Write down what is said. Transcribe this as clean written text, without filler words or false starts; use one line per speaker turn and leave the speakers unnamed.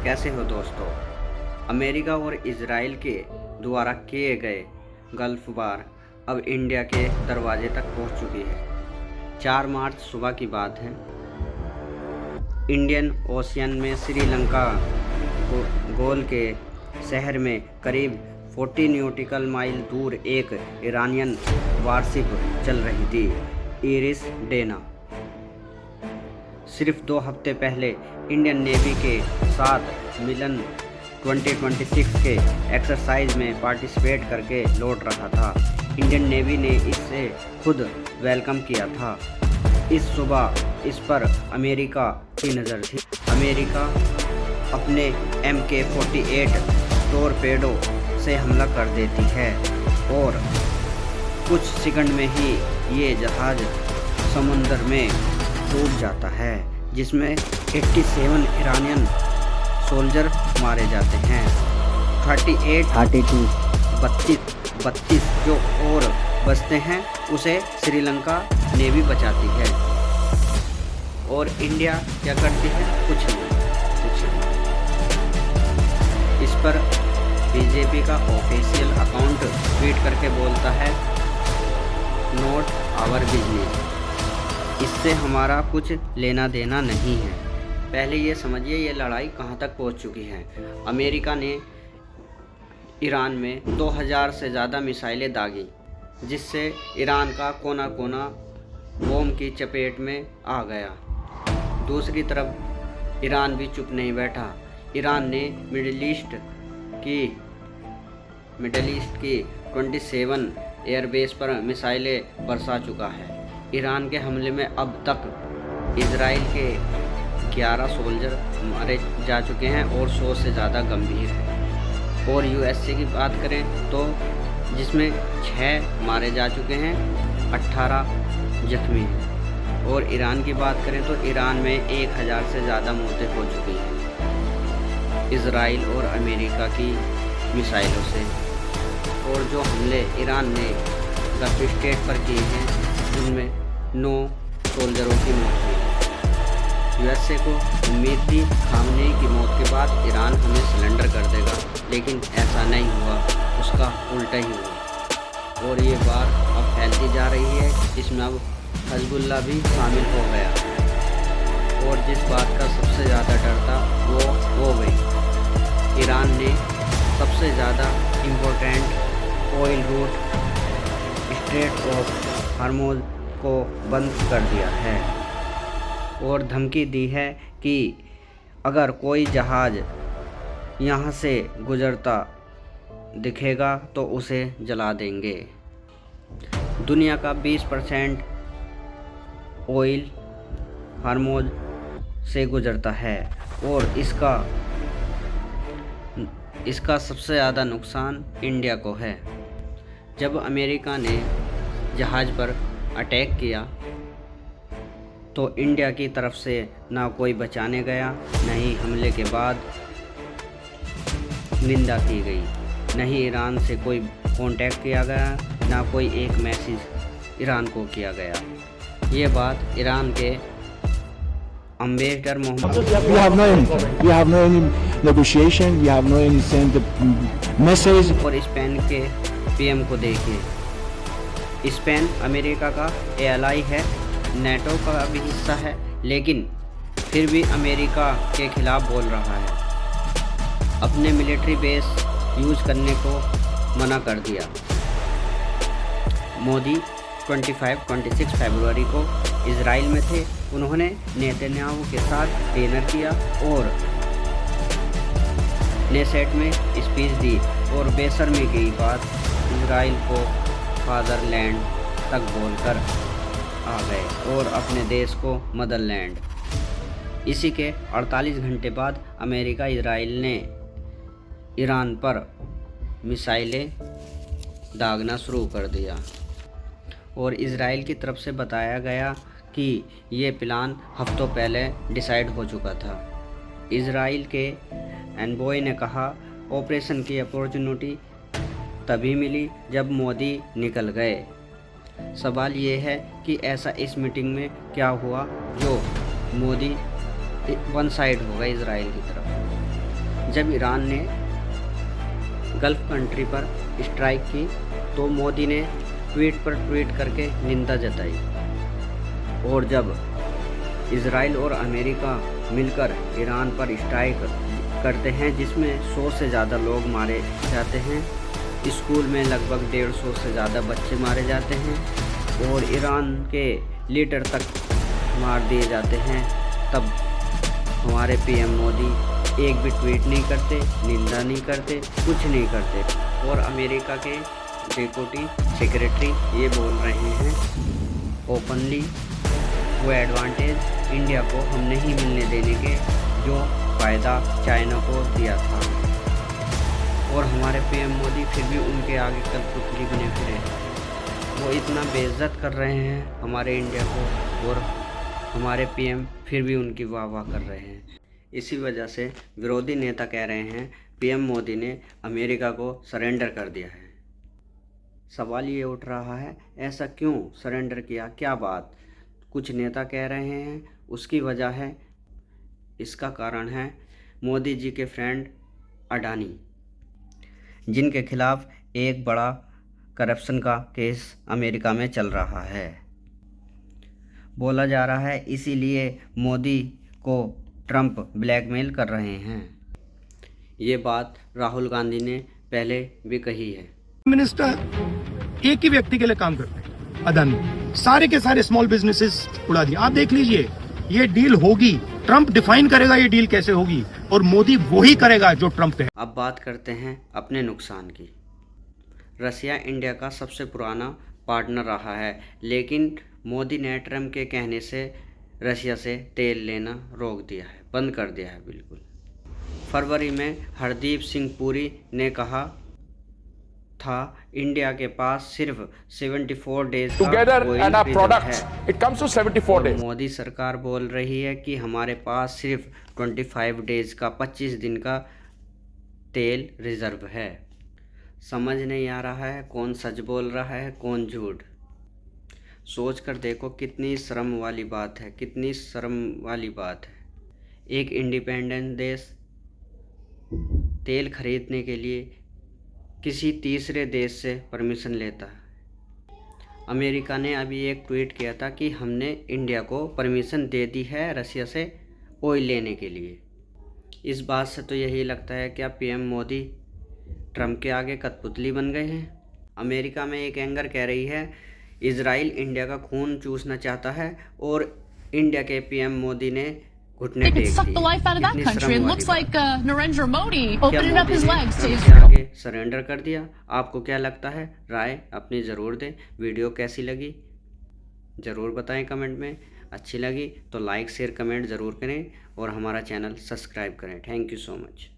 कैसे हो दोस्तों। अमेरिका और इजराइल के द्वारा किए गए गल्फ वार अब इंडिया के दरवाजे तक पहुंच चुकी है। 4 मार्च सुबह की बात है। इंडियन ओशियन में श्रीलंका गोल के शहर में करीब 40 न्यूटिकल माइल दूर एक ईरानियन वारशिप चल रही थी, इरिस डेना। सिर्फ 2 हफ्ते पहले इंडियन नेवी के साथ मिलन 2026 के एक्सरसाइज में पार्टिसिपेट करके लौट रहा था। इंडियन नेवी ने इसे खुद वेलकम किया था। इस सुबह इस पर अमेरिका की नज़र थी। अमेरिका अपने MK-48 टोरपेडो से हमला कर देती है और कुछ सेकंड में ही ये जहाज़ समुद्र में डूब जाता है, जिसमें 87 ईरानियन सोल्जर मारे जाते हैं। 32 जो और बचते हैं उसे श्रीलंका नेवी बचाती है। और इंडिया क्या करती है? कुछ नहीं। इस पर बीजेपी का ऑफिशियल अकाउंट ट्वीट करके बोलता है, नॉट आवर बिजनेस, इससे हमारा कुछ लेना देना नहीं है। पहले ये समझिए ये लड़ाई कहाँ तक पहुँच चुकी है। अमेरिका ने ईरान में 2000 से ज़्यादा मिसाइलें दागी, जिससे ईरान का कोना कोना बम की चपेट में आ गया। दूसरी तरफ ईरान भी चुप नहीं बैठा। ईरान ने मिडिल ईस्ट की 27 एयरबेस पर मिसाइलें बरसा चुका है। ईरान के हमले में अब तक इजराइल के 11 सोल्जर मारे जा चुके हैं और 100 से ज़्यादा गंभीर हैं। और USA की बात करें तो जिसमें 6 मारे जा चुके हैं, 18 जख्मी हैं। और ईरान की बात करें तो ईरान में 1000 से ज़्यादा मौतें हो चुकी हैं इजराइल और अमेरिका की मिसाइलों से। और जो हमले ईरान ने गल्फ स्टेट पर किए हैं उनमें 9 सोल्जरों की मौत हुई। USA को उम्मीद थी खामनेई की मौत के बाद ईरान हमें सरेंडर कर देगा, लेकिन ऐसा नहीं हुआ, उसका उल्टा ही हुआ। और ये बात अब फैलती जा रही है, इसमें अब हिजबुल्लाह भी शामिल हो गया। और जिस बात का सबसे ज़्यादा डर था वो हो गई। ईरान ने सबसे ज़्यादा important oil route strait of Hormuz को बंद कर दिया है और धमकी दी है कि अगर कोई जहाज़ यहाँ से गुजरता दिखेगा तो उसे जला देंगे। दुनिया का 20% ऑयल हॉर्मुज़ से गुजरता है और इसका सबसे ज़्यादा नुकसान इंडिया को है। जब अमेरिका ने जहाज़ पर अटैक किया तो इंडिया की तरफ से ना कोई बचाने गया, न ही हमले के बाद निंदा की गई, न ही ईरान से कोई कांटेक्ट किया गया, ना कोई एक मैसेज ईरान को किया गया। ये बात ईरान के ambassador Mohammad
we have no any negotiation, we have no any send message।
और स्पेन के PM को देखिए। स्पेन अमेरिका का एलाई है, NATO का भी हिस्सा है, लेकिन फिर भी अमेरिका के खिलाफ बोल रहा है। अपने मिलिट्री बेस यूज़ करने को मना कर दिया। मोदी 25-26 फरवरी को इजराइल में थे। उन्होंने नेतन्याहू के साथ डिनर किया और नेसेट में स्पीच दी और बेशर्मी की बात इजराइल को फादरलैंड तक बोलकर आ गए और अपने देश को मदरलैंड। इसी के 48 घंटे बाद अमेरिका इजराइल ने ईरान पर मिसाइलें दागना शुरू कर दिया और इजराइल की तरफ से बताया गया कि ये प्लान हफ्तों पहले डिसाइड हो चुका था। इजराइल के एनबॉय ने कहा, ऑपरेशन की अपॉर्चुनिटी तभी मिली जब मोदी निकल गए। सवाल ये है कि ऐसा इस मीटिंग में क्या हुआ जो मोदी वन साइड होगा इजराइल की तरफ। जब ईरान ने गल्फ कंट्री पर स्ट्राइक की तो मोदी ने ट्वीट पर ट्वीट करके निंदा जताई, और जब इजराइल और अमेरिका मिलकर ईरान पर स्ट्राइक करते हैं जिसमें 100 से ज़्यादा लोग मारे जाते हैं, स्कूल में लगभग 150 से ज़्यादा बच्चे मारे जाते हैं और ईरान के लीडर तक मार दिए जाते हैं, तब हमारे पीएम मोदी एक भी ट्वीट नहीं करते, निंदा नहीं करते, कुछ नहीं करते। और अमेरिका के डिप्टी सेक्रेटरी ये बोल रहे हैं ओपनली, वो एडवांटेज इंडिया को हम नहीं मिलने देने के जो फ़ायदा चाइना को दिया था। और हमारे पीएम मोदी फिर भी उनके आगे कठपुतली बने फिरे, वो इतना बेइज्जत कर रहे हैं हमारे इंडिया को और हमारे पीएम फिर भी उनकी वाह वाह कर रहे हैं। इसी वजह से विरोधी नेता कह रहे हैं पीएम मोदी ने अमेरिका को सरेंडर कर दिया है। सवाल ये उठ रहा है ऐसा क्यों सरेंडर किया, क्या बात? कुछ नेता कह रहे हैं उसकी वजह है, इसका कारण है मोदी जी के फ्रेंड अडानी, जिनके खिलाफ एक बड़ा करप्शन का केस अमेरिका में चल रहा है। बोला जा रहा है इसीलिए मोदी को ट्रंप ब्लैकमेल कर रहे हैं। ये बात राहुल गांधी ने पहले भी कही है।
मिनिस्टर एक ही व्यक्ति के लिए काम करते हैं, अदानी, सारे के सारे स्मॉल बिजनेसेस उड़ा दिए। आप देख लीजिए, ये डील होगी, ट्रंप डिफाइन करेगा ये डील कैसे होगी और मोदी वही करेगा जो ट्रंप कहे।
अब बात करते हैं अपने नुकसान की। रसिया इंडिया का सबसे पुराना पार्टनर रहा है, लेकिन मोदी ने ट्रंप के कहने से रसिया से तेल लेना रोक दिया है, बंद कर दिया है बिल्कुल। फरवरी में हरदीप सिंह पुरी ने कहा था इंडिया के पास सिर्फ 74 डेज का ऑयल रिजर्व है।
It comes to 74 days.
Modi सरकार बोल रही है कि हमारे पास सिर्फ 25 डेज का 25 दिन का तेल रिजर्व है। समझ नहीं आ रहा है कौन सच बोल रहा है कौन झूठ। सोच कर देखो कितनी शर्म वाली बात है, कितनी शर्म वाली बात है। एक इंडिपेंडेंट देश तेल खरीदने के लिए किसी तीसरे देश से परमिशन लेता है। अमेरिका ने अभी एक ट्वीट किया था कि हमने इंडिया को परमिशन दे दी है रसिया से ऑयल लेने के लिए। इस बात से तो यही लगता है क्या पीएम मोदी ट्रंप के आगे कठपुतली बन गए हैं। अमेरिका में एक एंकर कह रही है इजराइल इंडिया का खून चूसना चाहता है और इंडिया के पीएम मोदी ने घुटने टेक दिए। आगे सरेंडर कर दिया। आपको क्या लगता है? राय अपनी ज़रूर दें। वीडियो कैसी लगी ज़रूर बताएं कमेंट में। अच्छी लगी तो लाइक शेयर कमेंट ज़रूर करें और हमारा चैनल सब्सक्राइब करें। Thank you so much.